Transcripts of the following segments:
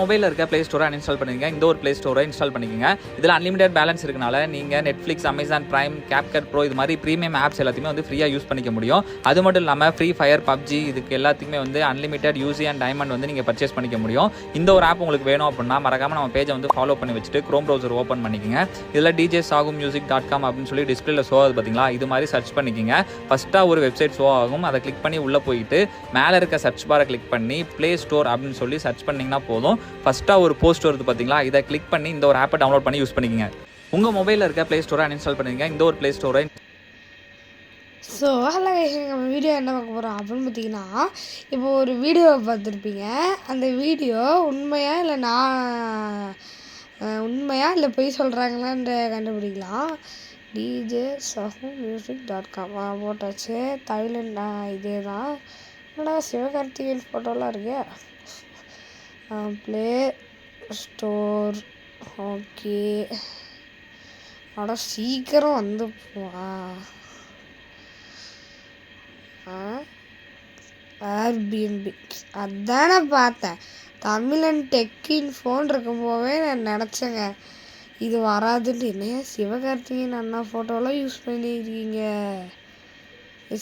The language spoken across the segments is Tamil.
மொபைலில் இருக்க ப்ளே ஸ்டோரை அன்இன்ஸ்டால் பண்ணிக்கங்க. இந்த ஒரு ப்ளே ஸ்டோரை இன்ஸ்டால் பண்ணிக்கங்க. இதில் அன்லிமிடெட் பேலன்ஸ் இருக்கனால நீங்கள் Netflix, Amazon prime, CapCut bro இது மாதிரி ப்ரீமியம் ஆப்ஸ் எல்லாத்தையுமே வந்து ஃப்ரீயாக யூஸ் பண்ணிக்க முடியும். அது மட்டும் இல்லாமல் ஃப்ரீ ஃபயர், பப்ஜி இதுக்கு எல்லாத்துக்குமே வந்து அன்லிமிடெட் யூசி அண்ட் டைமண்ட் வந்து நீங்கள் பர்ச்சேஸ் பண்ணிக்க முடியும். இந்த ஒரு ஆப் உங்களுக்கு வேணும் அப்படின்னா மறக்காமல் நம்ம பேஜை வந்து ஃபாலோ பண்ணி வச்சுட்டு க்ரோம் ப்ரௌசர் ஓப்பன் பண்ணிக்கங்க. இதில் djsagumusic.com அப்படின்னு சொல்லி டிஸ்பிளேல ஷோ ஆகுது பார்த்தீங்களா, இது மாதிரி சர்ச் பண்ணிக்கங்க. ஃபஸ்ட்டாக ஒரு வெப்சைட் ஷோ ஆகும். அதை கிளிக் பண்ணி உள்ளே போயிட்டு மேலே இருக்க சர்ச் பாரை கிளிக் பண்ணி ப்ளே ஸ்டோர் அப்படின்னு சொல்லி சர்ச் பண்ணிங்கன்னா போதும். ஃபஸ்ட்டாக ஒரு போஸ்ட் வருது பார்த்தீங்களா, இதை கிளிக் பண்ணி இந்த ஒரு ஆப்பை டவுன்லோட் பண்ணி யூஸ் பண்ணிக்கங்க. உங்கள் மொபைலில் இருக்க ப்ளே ஸ்டோரை அன்இன்ஸ்டால் பண்ணிக்கங்க. இந்த ஒரு ப்ளே ஸ்டோரை ஸோ ஹலோ நம்ம வீடியோ என்ன பார்க்க போகிறோம் அப்படின்னு பார்த்தீங்கன்னா, இப்போ ஒரு வீடியோவை பார்த்துருப்பீங்க. அந்த வீடியோ உண்மையா இல்லை பொய் சொல்கிறாங்களான்ற கண்டுபிடிக்கலாம். djsagumusic.com போட்டாச்சு. தாய்லாண்ட் இதே தான். என்னடா சிவகார்த்திகேயன் ஃபோட்டோலாம் இருக்கு. Play store okay. ஆனால் சீக்கிரம் வந்து ஏர்பிஎன்பி அதானே பார்த்தேன். தமிழன் டெக்கின் ஃபோன் இருக்கும்போதே நான் நினச்சேங்க இது வராதுன்னு. என்னையா சிவகார்த்திகேயன் அண்ணா ஃபோட்டோலாம் யூஸ் பண்ணியிருக்கீங்க.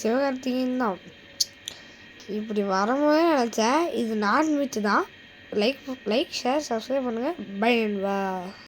சிவகார்த்திகேயன் தான் இப்படி வரும்போதே நினச்சேன் இது நான்வெஜ் தான். லைக் ஷேர் சப்ஸ்கிரைப் பண்ணுங்கள். பை அண்ட் வா.